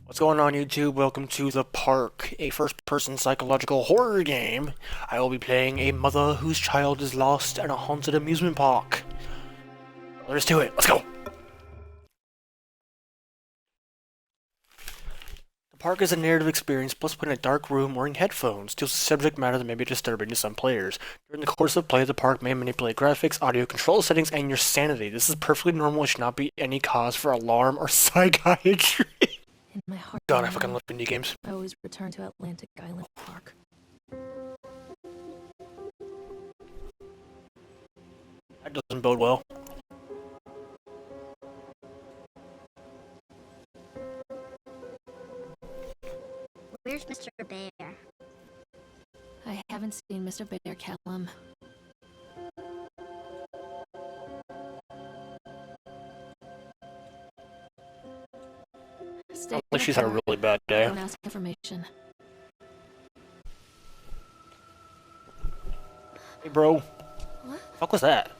What's going on, YouTube? Welcome to The Park, a first-person psychological horror game. I will be playing a mother whose child is lost in a haunted amusement park. Let's do it. Let's go! The park is a narrative experience plus put in a dark room wearing headphones deals with subject matter that may be disturbing to some players. During the course of play, the park may manipulate graphics, audio control settings, and your sanity. This is perfectly normal and should not be any cause for alarm or psychiatry. In my heart, God, I fucking love indie games. I always return to Atlantic Island Park. That doesn't bode well. Where's Mr. Bear? I haven't seen Mr. Bear, Callum. Stay Like she's had a really bad day. Don't ask information. Hey, bro. What? Fuck was that?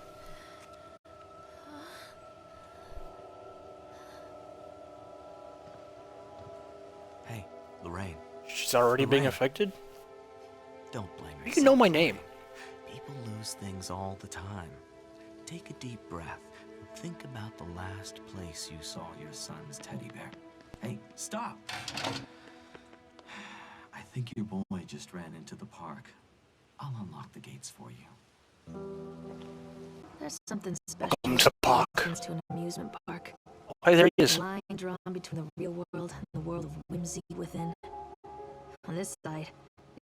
Hey, Lorraine. She's already being Lorraine. affected? Don't blame yourself. You know my name. People lose things all the time. Take a deep breath and think about the last place you saw your son's teddy bear. Hey, stop! I think your boy just ran into the park. I'll unlock the gates for you. There's something special Welcome to the park. to an amusement park. Oh, hey, there he is. A line drawn between the real world and the world of whimsy within. On this side,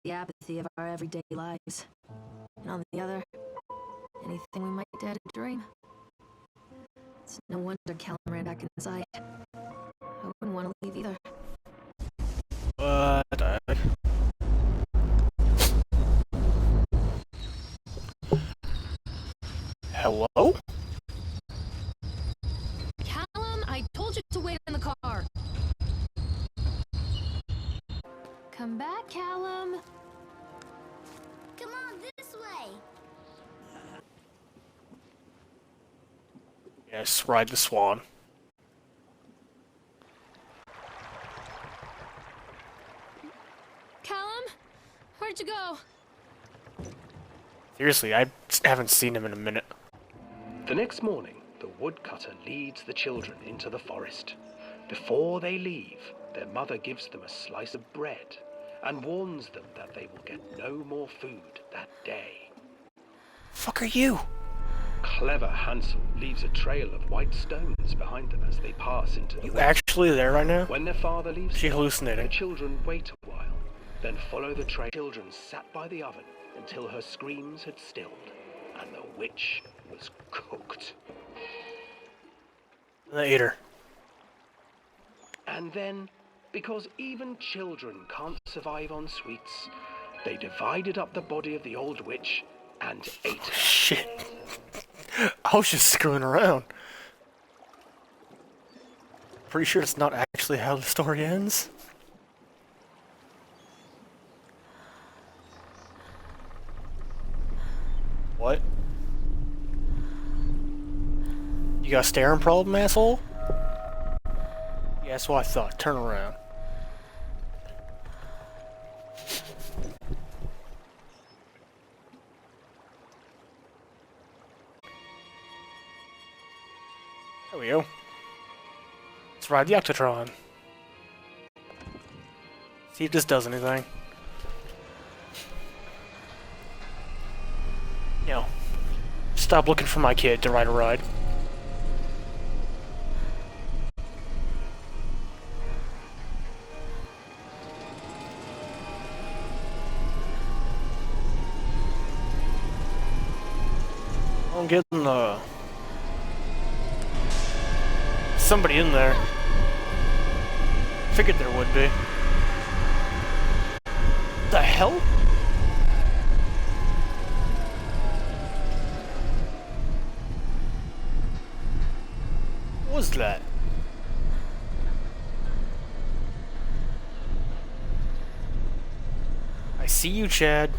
the apathy of our everyday lives. And on the other, anything we might dare to dream. It's no wonder Callum ran back inside. I wouldn't want to leave either. What the heck? Hello? Callum, I told you to wait in the car. Come back, Callum. Come on, this way. Yes, ride the swan. Callum, where'd you go? Seriously, I haven't seen him in a minute. The next morning, the woodcutter leads the children into the forest. Before they leave, their mother gives them a slice of bread and warns them that they will get no more food that day. Fuck are you? Clever Hansel leaves a trail of white stones behind them as they pass into the You woods. actually there right now? When their father leaves She them, hallucinating. the children wait a while, then follow the trail. Children sat by the oven until her screams had stilled and the witch was cooked. The eater. And then, because even children can't survive on sweets, they divided up the body of the old witch and ate her. Shit. I was just screwing around. Pretty sure it's not actually how the story ends. What? You got a staring problem, asshole? Yeah, that's what I thought. Turn around. There we go. Let's ride the Octotron. See if this does anything. You know, stop looking for my kid to ride a ride. I'm getting somebody in there. Figured there would be. The hell? What was that? I see you, Chad.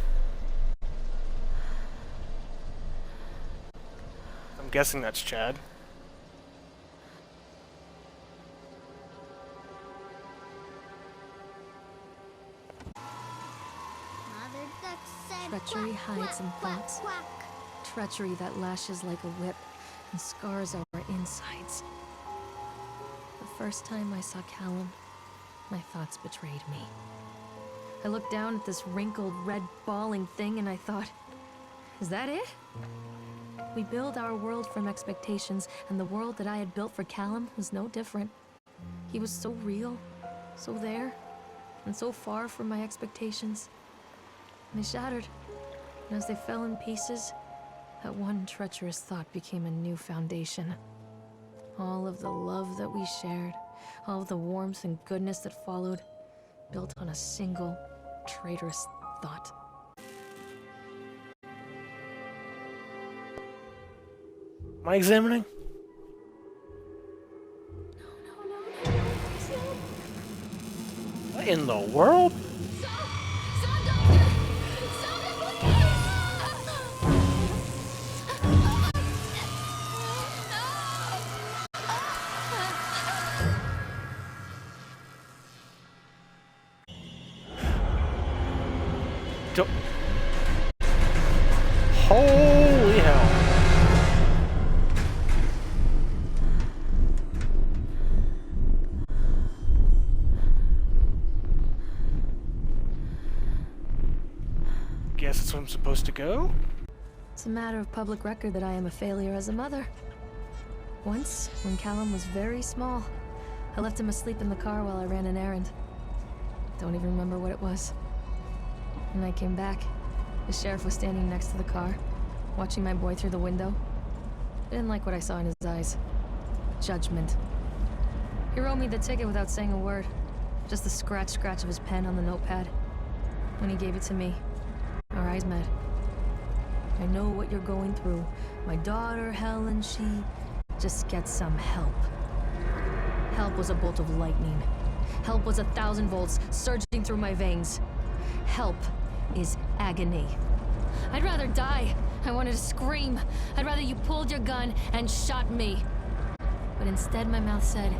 I'm guessing that's Chad. treachery hides in thoughts. Quack. Treachery that lashes like a whip and scars our insides. The first time I saw Callum, my thoughts betrayed me. I looked down at this wrinkled, red, bawling thing and I thought, is that it? We build our world from expectations, and the world that I had built for Callum was no different. He was so real, so there, and so far from my expectations. And they shattered, and as they fell in pieces, that one treacherous thought became a new foundation. All of the love that we shared, all of the warmth and goodness that followed, built on a single, traitorous thought. Am I examining? What in the world? Don't- Holy hell. Guess that's where I'm supposed to go? It's a matter of public record that I am a failure as a mother. Once, when Callum was very small, I left him asleep in the car while I ran an errand. Don't even remember what it was. When I came back, the sheriff was standing next to the car, watching my boy through the window. I didn't like what I saw in his eyes. Judgment. He wrote me the ticket without saying a word. Just the scratch of his pen on the notepad. When he gave it to me, our eyes met. I know what you're going through. My daughter, Helen, she just gets some help. Help was a bolt of lightning. Help was 1,000 volts surging through my veins. Help is agony. I'd rather die. I wanted to scream. I'd rather you pulled your gun and shot me. But instead my mouth said,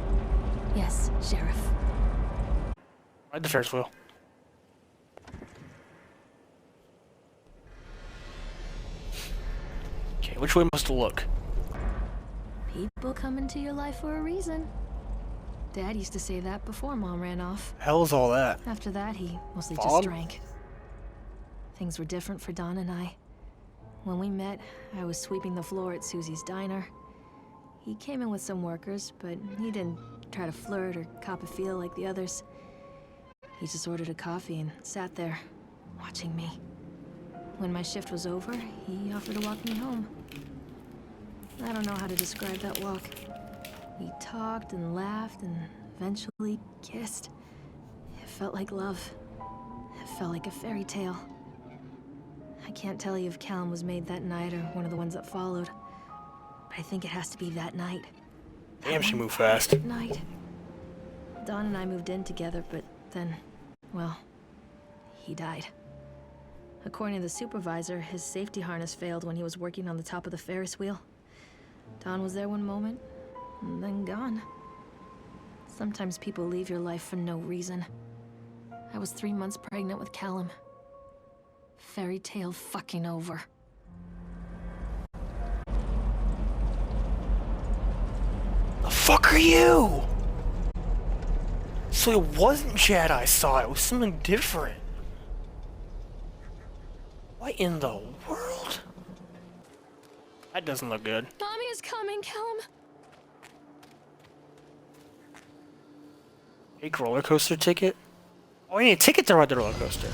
yes, Sheriff. Ride the Ferris wheel. Okay, which way must I look? People come into your life for a reason. Dad used to say that before Mom ran off. Hell is all that? After that, he mostly Fog? just drank. Things were different for Don and I. When we met, I was sweeping the floor at Susie's diner. He came in with some workers, but he didn't try to flirt or cop a feel like the others. He just ordered a coffee and sat there, watching me. When my shift was over, he offered to walk me home. I don't know how to describe that walk. We talked and laughed and eventually kissed. It felt like love. It felt like a fairy tale. I can't tell you if Callum was made that night or one of the ones that followed, but I think it has to be that night. Damn, she moved fast. Night. Don and I moved in together, but then, well, he died. According to the supervisor, his safety harness failed when he was working on the top of the Ferris wheel. Don was there one moment, and then gone. Sometimes people leave your life for no reason. I was 3 months pregnant with Callum. Fairy tale fucking over. The fuck are you? So it wasn't Chad I saw, it was something different. What in the world? That doesn't look good. Mommy is coming, Callum. Fake roller coaster ticket? Oh, I need a ticket to ride the roller coaster.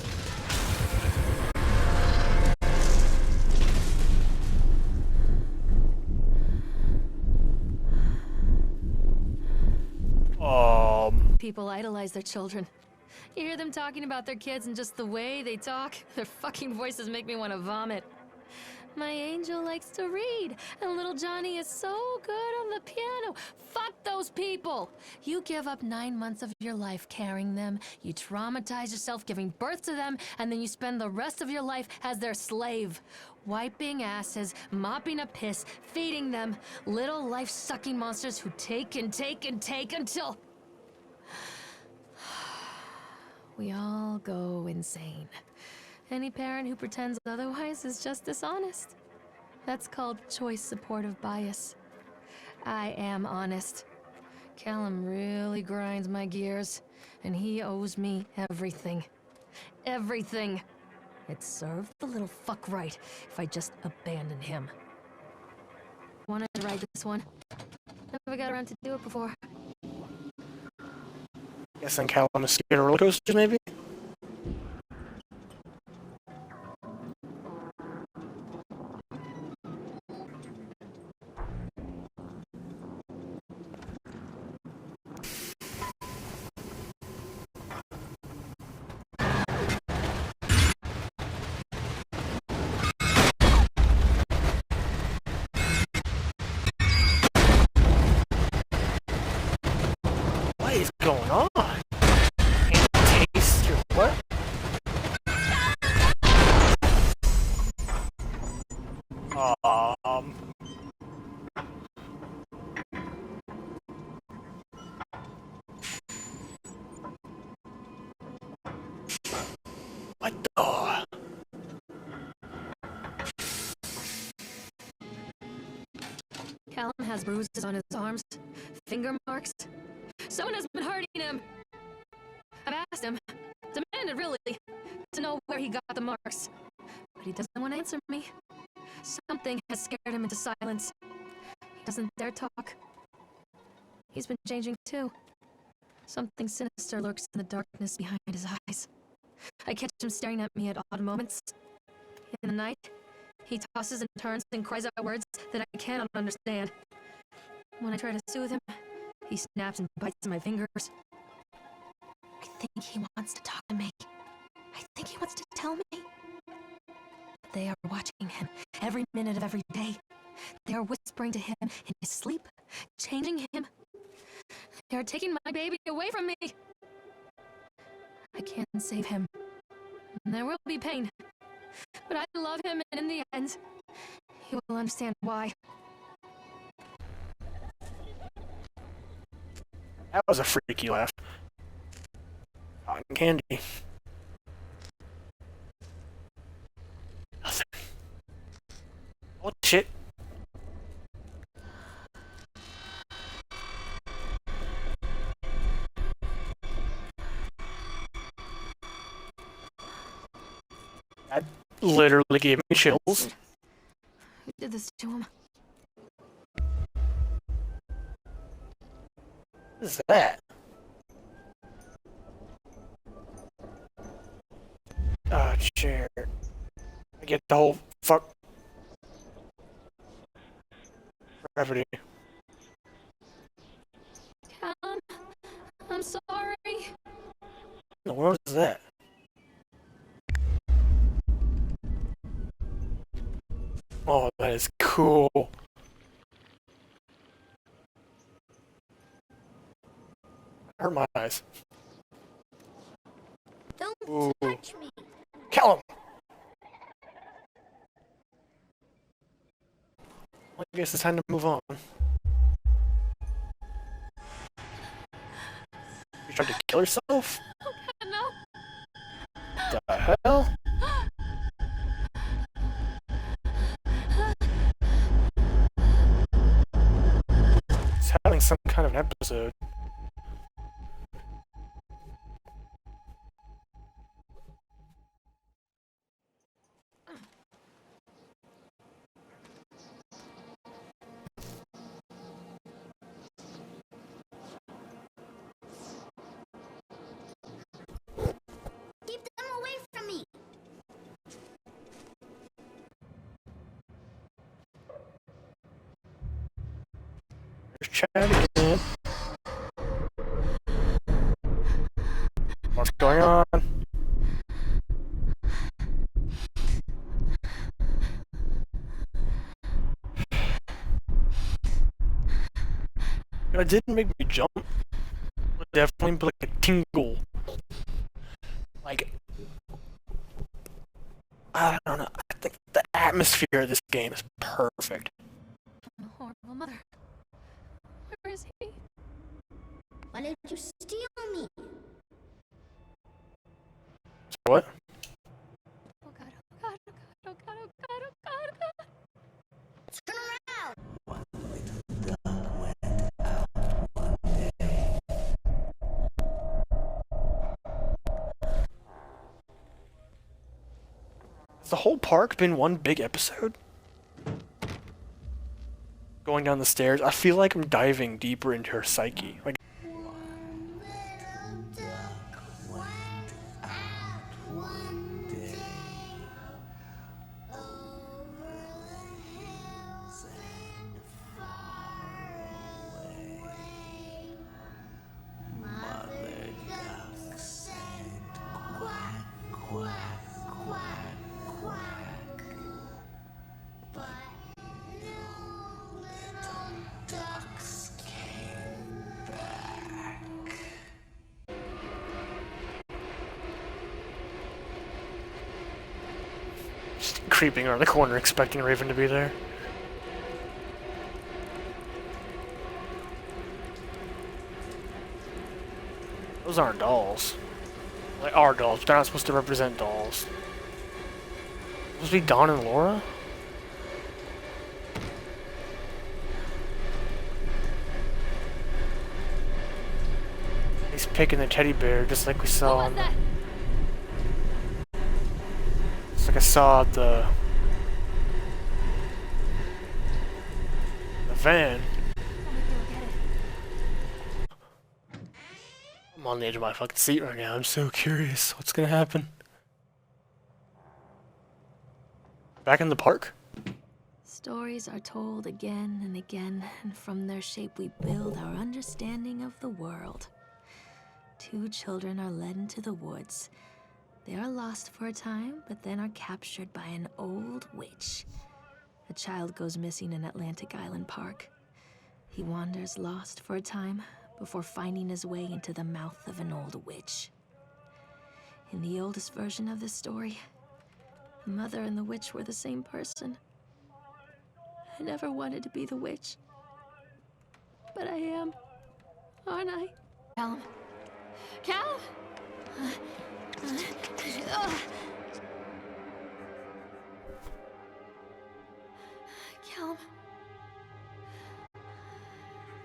People idolize their children. You hear them talking about their kids and just the way they talk, their fucking voices make me want to vomit. My angel likes to read, and little Johnny is so good on the piano. Fuck those people! You give up 9 months of your life carrying them, you traumatize yourself giving birth to them, and then you spend the rest of your life as their slave. Wiping asses, mopping up piss, feeding them. Little life-sucking monsters who take and take and take until... we all go insane. Any parent who pretends otherwise is just dishonest. That's called choice supportive bias. I am honest. Callum really grinds my gears, and he owes me everything. Everything. It'd serve the little fuck right if I just abandoned him. Wanted to ride this one. Never got around to do it before. Guessing Callum is scared of roller coasters, maybe? What is going on? Can't taste your what? Um. What the? Callum has bruises on his arms, finger marks. Someone has been hurting him. I've asked him, demanded really, to know where he got the marks. But he doesn't want to answer me. Something has scared him into silence. He doesn't dare talk. He's been changing too. Something sinister lurks in the darkness behind his eyes. I catch him staring at me at odd moments. In the night, he tosses and turns and cries out words that I cannot understand. When I try to soothe him, he snaps and bites my fingers. I think he wants to talk to me. I think he wants to tell me. They are watching him every minute of every day. They are whispering to him in his sleep, changing him. They are taking my baby away from me. I can't save him. There will be pain. But I love him, and in the end, he will understand why. That was a freaky laugh. Cotton candy. Nothing. Oh shit. That literally gave me chills. Who did this to him? What is that? Ah, chair. I get the whole fuck. Gravity. Callum, I'm sorry. What in the world is that? Oh, that is cool. Hurt my eyes. Don't Ooh. touch me. Callum! Well, I guess it's time to move on. You tried to kill yourself? No. The hell? He's having some kind of an episode. Keep them away from me. There's Chad again. What's going on? It didn't make me jump. It definitely put like a tingle. Like, I don't know. I think the atmosphere of this game is perfect. I'm a horrible mother. Where is he? Why did you steal me? What? Has the whole park been one big episode? Going down the stairs, I feel like I'm diving deeper into her psyche. Like, One little duck went out one day over the hills and far away. Mother duck said quack, quack, quack, quack. But no little ducks came back. just creeping around the corner, expecting Raven to be there. Those aren't dolls. They are dolls, but they're not supposed to represent dolls. Supposed to be Dawn and Laura? He's picking the teddy bear just like we saw on the... Just like I saw at the van. I'm on the edge of my fucking seat right now. I'm so curious what's gonna happen. Back in the park? Stories are told again and again, and from their shape we build our understanding of the world. Two children are led into the woods. They are lost for a time, but then are captured by an old witch. A child goes missing in Atlantic Island Park. He wanders lost for a time before finding his way into the mouth of an old witch. In the oldest version of this story, the mother and the witch were the same person. I never wanted to be the witch, but I am, aren't I? Callum. Callum! Callum.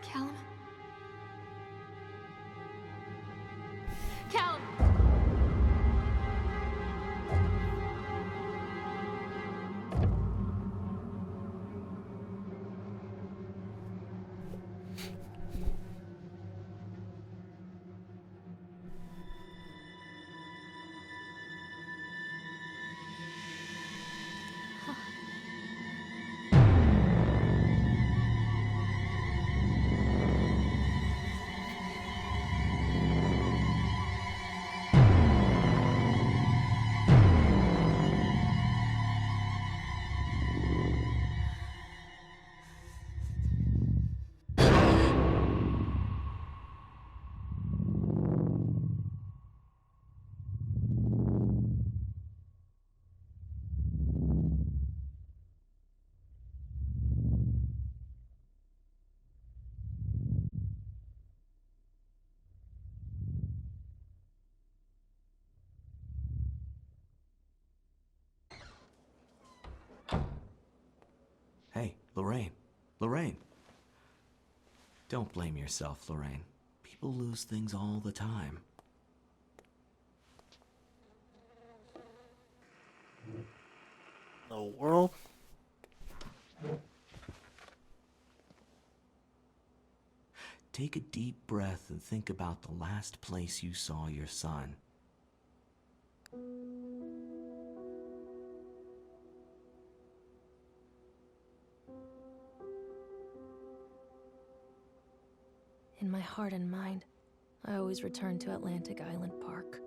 Callum. Callum! Hey, Lorraine. Lorraine. Don't blame yourself, Lorraine. People lose things all the time. The world? Take a deep breath and think about the last place you saw your son. In my heart and mind, I always return to Atlantic Island Park.